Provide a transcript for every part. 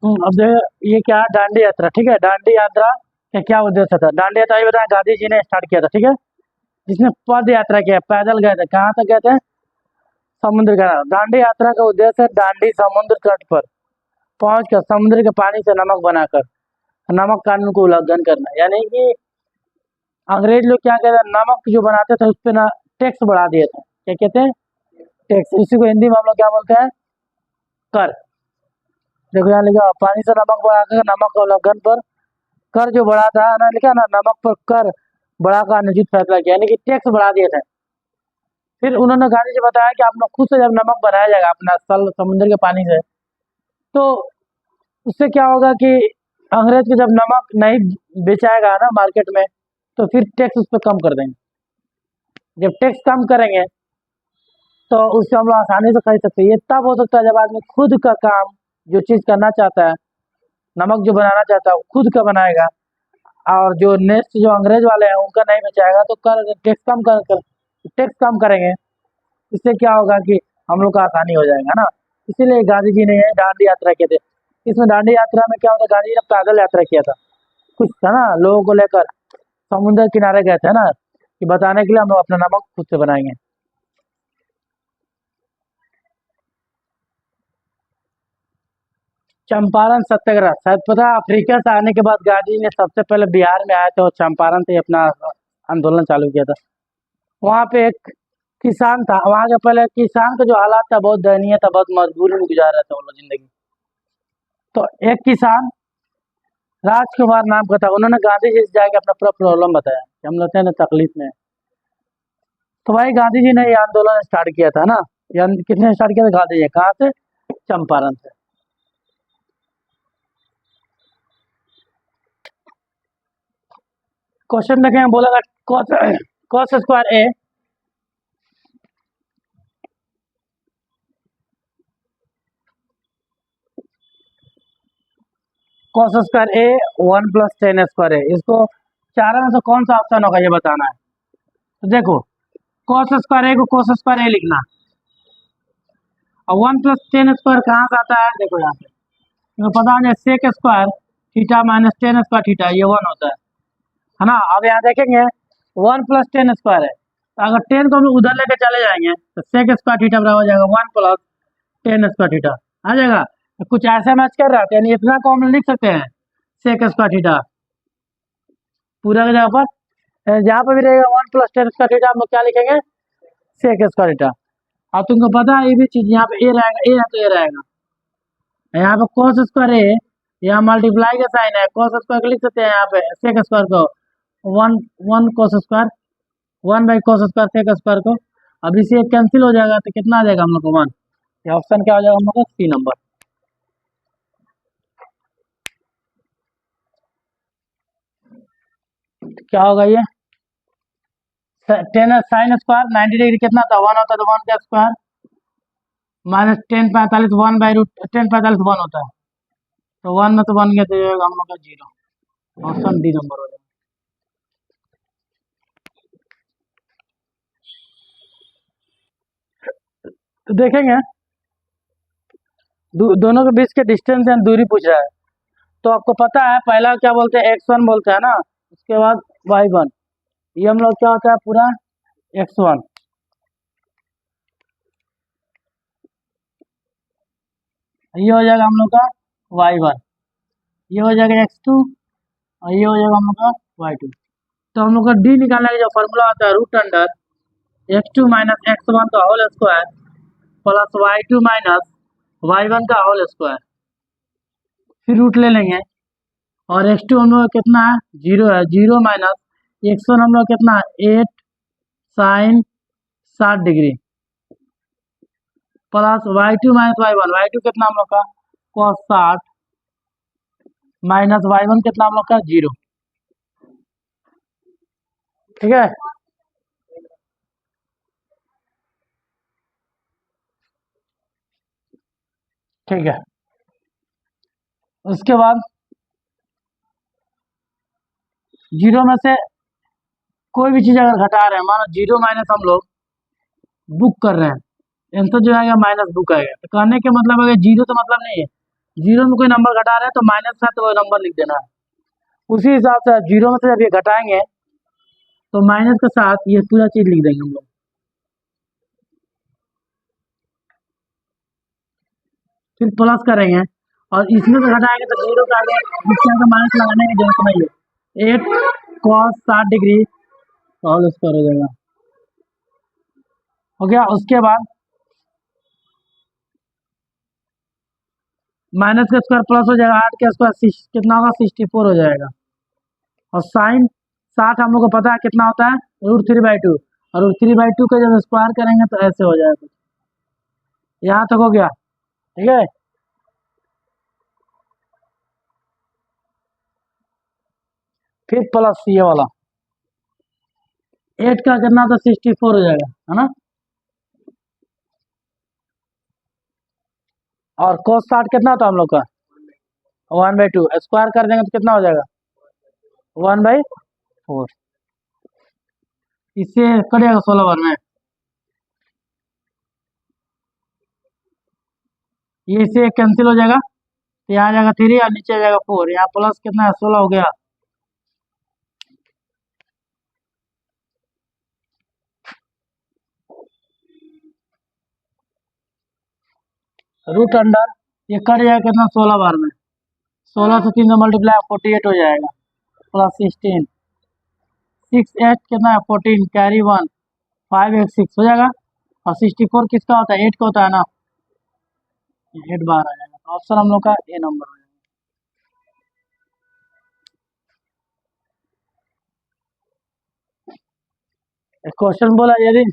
अब देखो ये क्या है, दांडी यात्रा। ठीक है, दांडी यात्रा का क्या उद्देश्य था? दांडी यात्रा ये बताया गांधी जी ने स्टार्ट किया था। ठीक है, जिसने पद यात्रा किया, पैदल गए थे। कहाँ तक गए थे? समुद्र का। दांडी यात्रा का उद्देश्य है दांडी समुद्र तट पर पहुंच कर समुद्र के पानी से नमक बनाकर नमक कानून को उल्लंघन करना। यानी कि अंग्रेज लोग क्या कहते हैं, नमक जो बनाते थे उस पर ना टैक्स बढ़ा दिए थे। क्या कहते हैं? टैक्स। उसी को हिंदी में हम लोग क्या बोलते हैं? कर। देखो यहाँ लिखा, पानी से नमक बढ़ाकर नमक का उल्लंघन पर कर जो बढ़ा था ना, लिखा ना, नमक पर कर बढ़ाकर अनुचित फैसला किया, यानी कि टैक्स बढ़ा दिए थे। फिर उन्होंने गांधी जी बताया कि अपना खुद से जब नमक बनाया जाएगा अपना समुद्र के पानी से, तो उससे क्या होगा कि अंग्रेज को जब नमक नहीं बेचाएगा ना मार्केट में, तो फिर टैक्स उस पर कम कर देंगे। जब टैक्स कम करेंगे तो उससे हम लोग आसानी से खरीद सकते हैं। ये तब हो सकता है जब आदमी खुद का काम, जो चीज़ करना चाहता है, नमक जो बनाना चाहता है वो खुद का बनाएगा, और जो नेक्स्ट जो अंग्रेज वाले हैं उनका नहीं बेचाएगा, तो कर टैक्स कम करेंगे। इससे क्या होगा कि हम लोग का आसानी हो जाएगा ना। इसीलिए गांधी जी ने दांडी यात्रा किए थे। इसमें दांडी यात्रा में क्या होता है, गांधी जी ने पैदल यात्रा किया था। कुछ था ना, लोगों को लेकर समुद्र किनारे गए थे ना, कि बताने के लिए हम लोग अपना नमक खुद से बनाएंगे। चंपारण सत्याग्रह, शायद पता है, अफ्रीका से आने के बाद गांधी जी ने सबसे पहले बिहार में आए थे और चंपारण से अपना आंदोलन चालू किया था। वहाँ पे एक किसान था, वहाँ के पहले किसान का जो हालात था बहुत दयनीय था, बहुत मजबूरी में गुजार रहे थे वो लोग जिंदगी। तो एक किसान राजकुमार नाम का था, उन्होंने गांधी जी से जाके अपना पूरा प्रॉब्लम बताया कि हम लोग हैं ना तकलीफ में हैं। तो भाई गांधी जी ने ये आंदोलन स्टार्ट किया था ना। किसने स्टार्ट किया था? गांधी जी। कहाँ से? चंपारण से। क्वेश्चन देखें, बोला कॉस स्क्वायर ए कॉस स्क्वायर ए 1 + tan² है। इसको चारों में से कौन सा ऑप्शन होगा ये बताना है। तो देखो, कॉस स्क्वायर ए को कॉस स्क्वायर ए लिखना, और 1 + tan² कहाँ से आता है? देखो यहाँ पे तो पता है, sec square theta minus tan square theta, ये 1 होता है ना। अब यहाँ देखेंगे 1 + tan² है, तो अगर 10 को हम लोग उधर लेके चले जाएंगे तो सेक स्क्वायर थीटा बराबर हो जाएगा 1 + tan² थीटा आ जाएगा। तो कुछ ऐसा मैच कर रहा है, यानी इतना को हम लिख सकते हैं सेक स्क्वायर थीटा पूरा की जगह पर। जहाँ पर भी रहेगा 1 + tan² थीटा, हम लोग क्या लिखेंगे? Sec square theta. अब तुमको पता है ये भी चीज, यहाँ पे ए रहेगा, ए है तो ए रहेगा। यहाँ पे कॉस स्क्वायर ए, यहाँ मल्टीप्लाई का साइन है, कॉस स्क्वायर को लिख सकते हैं यहाँ पे सेक स्क्वायर को, one one cos square, 1/cos² sec square को। अब इसे कैंसिल हो जाएगा तो कितना आ जाएगा हम लोग को? 1। ये ऑप्शन क्या हो जाएगा हम लोग का? C number. क्या होगा ये? टेन साइन स्क्वायर 90 डिग्री कितना था? 1 होता है, तो 1 का स्क्वायर माइनस 10 45, 1/√10 45 1 होता है, तो 1 में तो 1 गया तो हम लोग का 0। ऑप्शन डी नंबर हो जाएगा। तो देखेंगे दोनों के बीच के डिस्टेंस एंड दूरी पूछ रहा है। तो आपको पता है पहला क्या बोलते हैं? x1 बोलते हैं ना, उसके बाद y1, ये हम लोग क्या होता है पूरा x1, ये हो जाएगा हम लोग का y1, ये हो जाएगा x2, और ये हो जाएगा हम लोग का y2। तो हम लोग का d निकालने का जो फॉर्मूला आता है √x2 - x1 का whole square plus y2 - y1 का होल स्क्वायर, फिर रूट ले लेंगे। और x2 हम लोग का कितना है? 0 है। 0 - x1 हम लोग कितना है? 8 sign 60 degree plus y2 - y1, y2 कितना हम लोग का? cos 60 माइनस y1 कितना हम लोग का? 0। ठीक है, ठीक है। उसके बाद 0 में से कोई भी चीज अगर घटा रहे हैं, मानो 0 माइनस हम लोग बुक कर रहे हैं, आंसर जो आएगा माइनस बुक आएगा। तो कहने के मतलब अगर 0 तो मतलब नहीं है, जीरो में कोई नंबर घटा रहे हैं तो माइनस का तो वो नंबर लिख देना है। उसी हिसाब से जीरो में से जब ये घटाएंगे तो माइनस के साथ ये पूरा चीज लिख देंगे हम लोग। फिर प्लस करेंगे और इसमें से घटाएंगे तो जीरो का आगे इसके आगे माइनस लगाने की जरूरत नहीं है। 8 cos 60 होल स्क्वायर हो जाएगा। हो गया। उसके बाद माइनस का स्क्वायर प्लस हो जाएगा, 8 का स्क्वायर कितना होगा 64 हो जाएगा। और साइन 60 हम लोग को पता है कितना होता है √3/2, और √3/2 का जब स्क्वायर करेंगे तो ऐसे हो जाएगा। यहाँ तक हो गया, ठीक है। फिर प्लस ये वाला 8 का कितना था 64 हो जाएगा, है ना। और cos 60 कितना था हम लोग का 1/2, स्क्वायर कर देंगे तो कितना हो जाएगा 1/4। इससे कटेगा 16 बार में, ये इससे कैंसिल हो जाएगा तो यहाँ आ जाएगा 3 और नीचे आ जाएगा 4। यहाँ प्लस कितना है 16 हो गया। रूट अंडर ये कट जाएगा कितना 16 बार में, 16 से 3 मल्टीप्लाई 48 हो जाएगा, प्लस 16 6 8 कितना है 14 कैरी 1 5 8 6 हो जाएगा। और 64 किसका होता है 8 का होता है ना, 8 बार आ जाएगा। तो ऑप्शन हम लोग का ए नंबर हो जाएगा। क्वेश्चन बोला यदि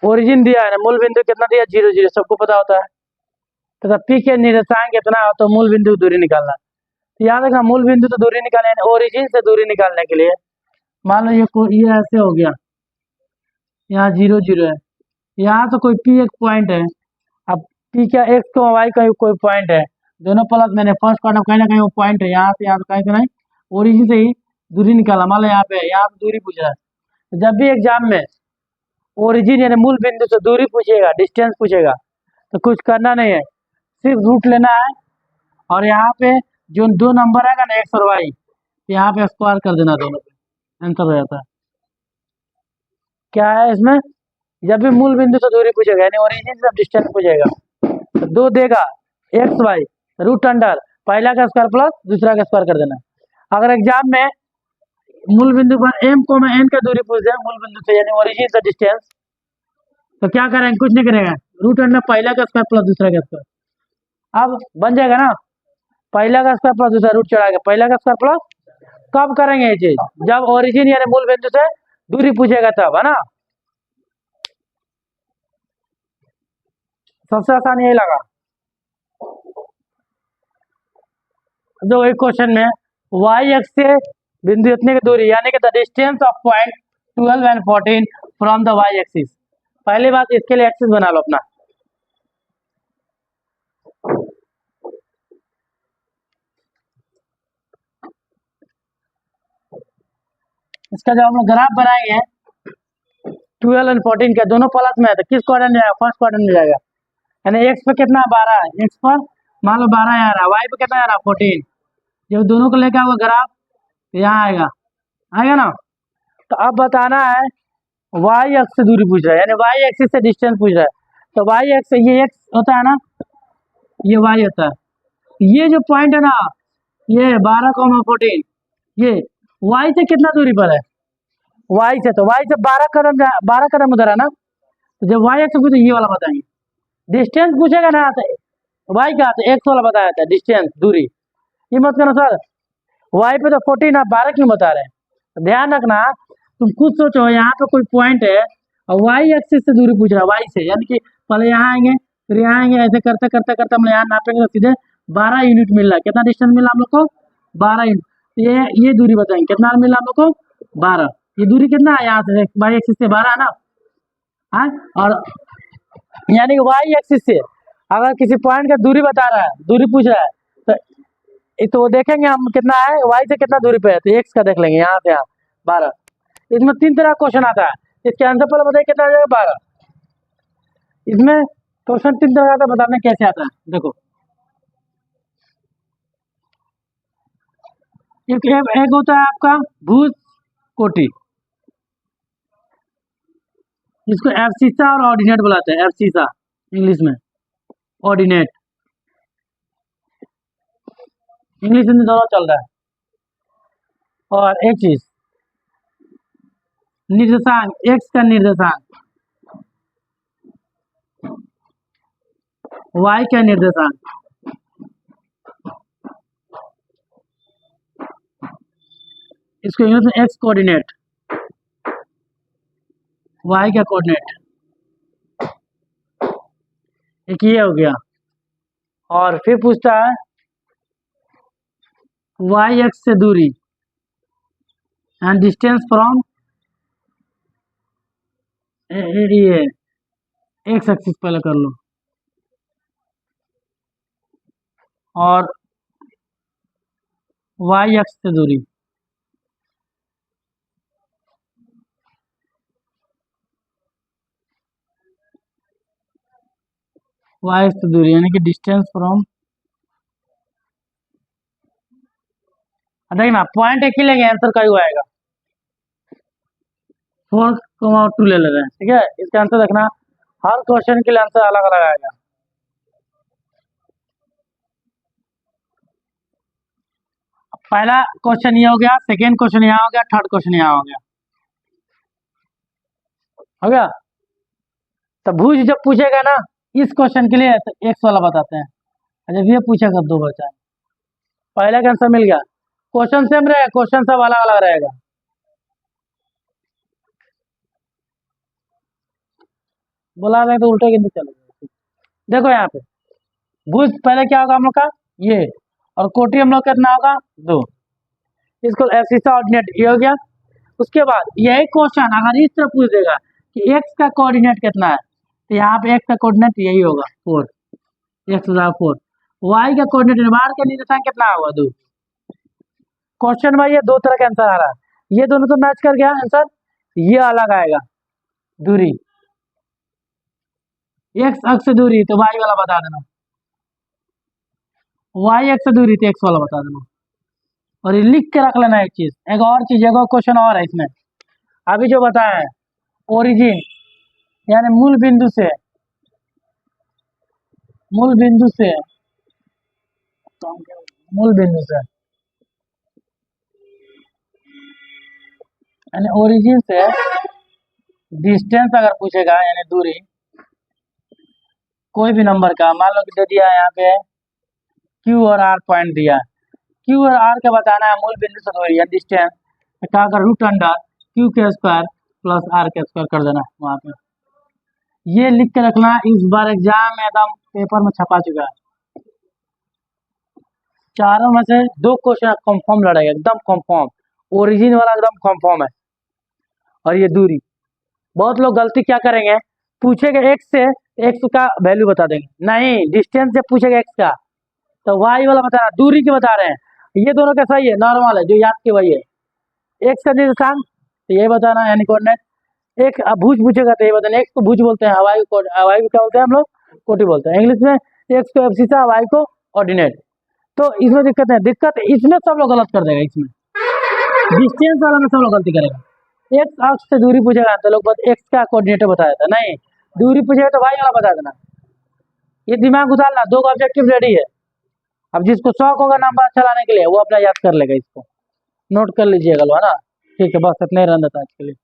ओरिजिन दिया है ना, मूल बिंदु कितना दिया 0 0 सबको पता होता है, तथा पी के निर्देशांक कितना हो तो मूल बिंदु की दूरी निकालना। तो याद रखना मूल बिंदु तो दूरी निकालने, ओरिजिन से दूरी निकालने के लिए मान लो ये ऐसे हो गया, यहाँ 0 0 है, यहाँ तो कोई पी एक पॉइंट है। अब पी क्या एक्स को वाई का कोई पॉइंट है, दोनों प्लस मैंने फर्स्ट क्वार्टर कहीं ना कहीं वो पॉइंट है, यहाँ से यहाँ कहीं तो नहीं, ओरिजिन से ही दूरी निकाला। मान लो यहाँ पे दूरी पूछ रहा है, तो जब भी एग्जाम में ओरिजिन यानी मूल बिंदु से दूरी पूछेगा, डिस्टेंस पूछेगा, तो कुछ करना नहीं है, सिर्फ रूट लेना है और यहाँ पे जो दो नंबर आएगा ना एक्स और वाई, यहाँ पे स्क्वायर कर देना, दोनों पे आंसर हो जाता है। क्या है इसमें, जब भी मूल बिंदु से दूरी पूछेगा यानी ओरिजिन से डिस्टेंस पूछेगा तो दो देगा एक्स वाई रूट अंडर पहला का स्क्वायर प्लस दूसरा का स्क्वायर कर देना। अगर एग्जाम में मूल बिंदु पर एम को एन का दूरी पूछ दे मूल बिंदु से यानी ओरिजिन से डिस्टेंस, तो क्या करेंगे, कुछ नहीं करेंगे, रूट अंडर पहला का स्क्वायर प्लस दूसरा का स्क्वायर। अब बन जाएगा ना, पहला का स्क्वायर प्लस दूसरा रूट चढ़ा के पहला का स्क्वायर प्लस। कब करेंगे ये चीज, जब ओरिजिन यानी मूल बिंदु से दूरी पूछेगा तब, है ना। सबसे आसान यही लगा। जो एक क्वेश्चन में वाई एक्स से बिंदु इतने की दूरी यानी कि the distance of point 12 and 14 from the Y axis. पहली बात इसके लिए एक्सिस बना लो अपना, इसका जब हम लोग ग्राफ बनाएंगे 12 एंड 14 के दोनों प्लस में है तो किस क्वाड्रेंट में जाएगा, फर्स्ट क्वाड्रेंट में जाएगा। यानी एक्स पे कितना 12 है, एक्स पर मान लो 12 आ रहा है, वाई पे कितना आ रहा है 14। जब दोनों को लेकर आऊंगा ग्राफ तो यहाँ आएगा, आएगा ना। तो अब बताना है वाई एक्स से दूरी पूछ रहा है यानी वाई एक्सिस से डिस्टेंस पूछ रहा है, तो वाई एक्स ये एक्स होता है ना, ये वाई होता है, ये जो पॉइंट है ना ये 12,14 ये वाई से कितना दूरी पर है, वाई से, तो वाई से 12 कदम उधर है ना। तो जब वाई एक्स पूछे ये वाला बताएंगे, डिस्टेंस पूछेगा ना तो वाई का तो एक्स वाला बताया था डिस्टेंस दूरी। ये मत करना सर वाई पे तो 14 आप 12 क्यों बता रहे हैं, तो ध्यान रखना, तुम खुद सोचो यहाँ पे कोई पॉइंट है और वाई एक्सिस से दूरी पूछ रहा है, वाई से यानी कि पहले यहाँ आएंगे फिर यहाँ आएंगे, ऐसे करते करते करते हम यहाँ नापेंगे तो सीधे 12 यूनिट मिल रहा है। कितना डिस्टेंस मिला हम लोग को 12 यूनिट, ये दूरी बताएंगे कितना मिला हम लोग को 12। ये दूरी कितना है यहाँ से वाई एक्सिस से 12 है ना, हाँ। और यानी कि वाई एक्सिस से अगर किसी पॉइंट का दूरी बता रहा है, दूरी पूछ रहा है तो देखेंगे हम कितना है वाई से कितना दूरी पे है, तो एक्स का देख लेंगे यहाँ से यहाँ 12। इसमें 3 तरह का क्वेश्चन आता है, इसके आंसर पहले बताइए कितना आ जाएगा 12। इसमें क्वेश्चन 3 तरह का बताने कैसे आता है देखो, एक होता है आपका भुज कोटि, इसको एब्सिसा और ऑर्डिनेट बुलाते हैं, एब्सिसा इंग्लिश में, ऑर्डिनेट इंग्लिश में दोनों चल रहा है। और एक चीज निर्देशांक, एक्स का निर्देशांक, वाई का निर्देशांक, इसको इंग्लिश में एक्स कोऑर्डिनेट, वाई का कोऑर्डिनेट, एक ये हो गया। और फिर पूछता है वाई एक्स से दूरी एंड डिस्टेंस फ्रॉम ये एक्स एक्सिस पहले कर लो, और वाई एक्स से दूरी, वाई एक्स से दूरी यानी कि डिस्टेंस फ्रॉम, देखना पॉइंट एक ही लेंगे, आंसर का ही आएगा, 4,2 ले रहे हैं, ठीक है। इसका आंसर देखना, हर क्वेश्चन के लिए आंसर अलग अलग आएगा। पहला क्वेश्चन ये हो गया, सेकेंड क्वेश्चन यहाँ हो गया, थर्ड क्वेश्चन यहाँ हो गया, हो गया। तो भुज जब पूछेगा ना इस क्वेश्चन के लिए तो एक्स वाला बताते हैं, जब ये पूछेगा 2 बचा, पहले का आंसर मिल गया। क्वेश्चन सेम रहेगा, क्वेश्चन सब अलग अलग रहेगा। बोला रहे तो उल्टे गिनती चलेगा। देखो यहाँ पे भुज पहले क्या होगा हम लोग का ये, और कोटि हम लोग का कितना होगा 2, इसको एब्सिसा ऑर्डिनेट ये हो गया। उसके बाद यही क्वेश्चन अगर इस तरह पूछ देगा कि एक्स का कोऑर्डिनेट कितना है, तो यहाँ पे एक्स का कोऑर्डिनेट यही होगा 4, एक्स 4, वाई का कोऑर्डिनेट बाहर का निर्देशांक कितना होगा 2। क्वेश्चन में ये 2 तरह का आंसर आ रहा है, ये दोनों तो मैच कर गया आंसर, ये अलग आएगा दूरी, एक्स अक्ष से दूरी तो वाई वाला बता देना, वाई एक्स से दूरी तो एक्स वाला बता देना। और ये लिख के रख लेना एक चीज, एक और चीज, एक और क्वेश्चन और है इसमें, अभी जो बताया है ओरिजिन यानी मूल बिंदु से, मूल बिंदु से, मूल बिंदु से यानी ओरिजिन से डिस्टेंस अगर पूछेगा यानी दूरी कोई भी नंबर का, मान लो कि दे दिया यहाँ पे क्यू और आर पॉइंट दिया, क्यू और आर का बताना है मूल बिंदु से दूरी या डिस्टेंस, तो क्या कर रूट अंडर क्यू के स्क्वायर प्लस आर के स्क्वायर कर देना वहाँ पे। ये लिख के रखना, इस बार एग्जाम में एकदम पेपर में छपा चुका है, चारों में से 2 क्वेश्चन कंफर्म लड़ेगा, एकदम कंफर्म, ओरिजिन वाला एकदम कंफर्म है। और ये दूरी, बहुत लोग गलती क्या करेंगे, पूछेगा एक्स से एक्स का वैल्यू बता देंगे, नहीं डिस्टेंस से पूछेगा एक्स का तो वाई वाला बताना, दूरी की बता रहे हैं। ये दोनों का सही है, नॉर्मल है, जो याद के वही है। एक्स का निर्देशांक तो ये बताना यानी कोऑर्डिनेट, एक भुज पूछेगा तो ये बताना, एक्स को भुज बोलते हैं, हवाई को हवाई को क्या बोलते हैं हम लोग, कोटि बोलते हैं इंग्लिश में, एक्स को एब्सिसा, वाई को ऑर्डिनेट। तो इसमें दिक्कत है, दिक्कत इसमें सब लोग गलत कर देगा, इसमें डिस्टेंस वाला में सब लोग गलती करेगा। एक्स अक्ष से दूरी पूछेगा तो लोग एक्स का कोऑर्डिनेटर बताया था, नहीं दूरी पूछेगा तो वाई वाला बता देना। ये दिमाग उतारना, 2 का ऑब्जेक्टिव रेडी है। अब जिसको शौक होगा नंबर अच्छा लाने के लिए वो अपना याद कर लेगा, इसको नोट कर लीजिएगा लो, है ना। ठीक है, बस इतना ही रहना था आज के लिए।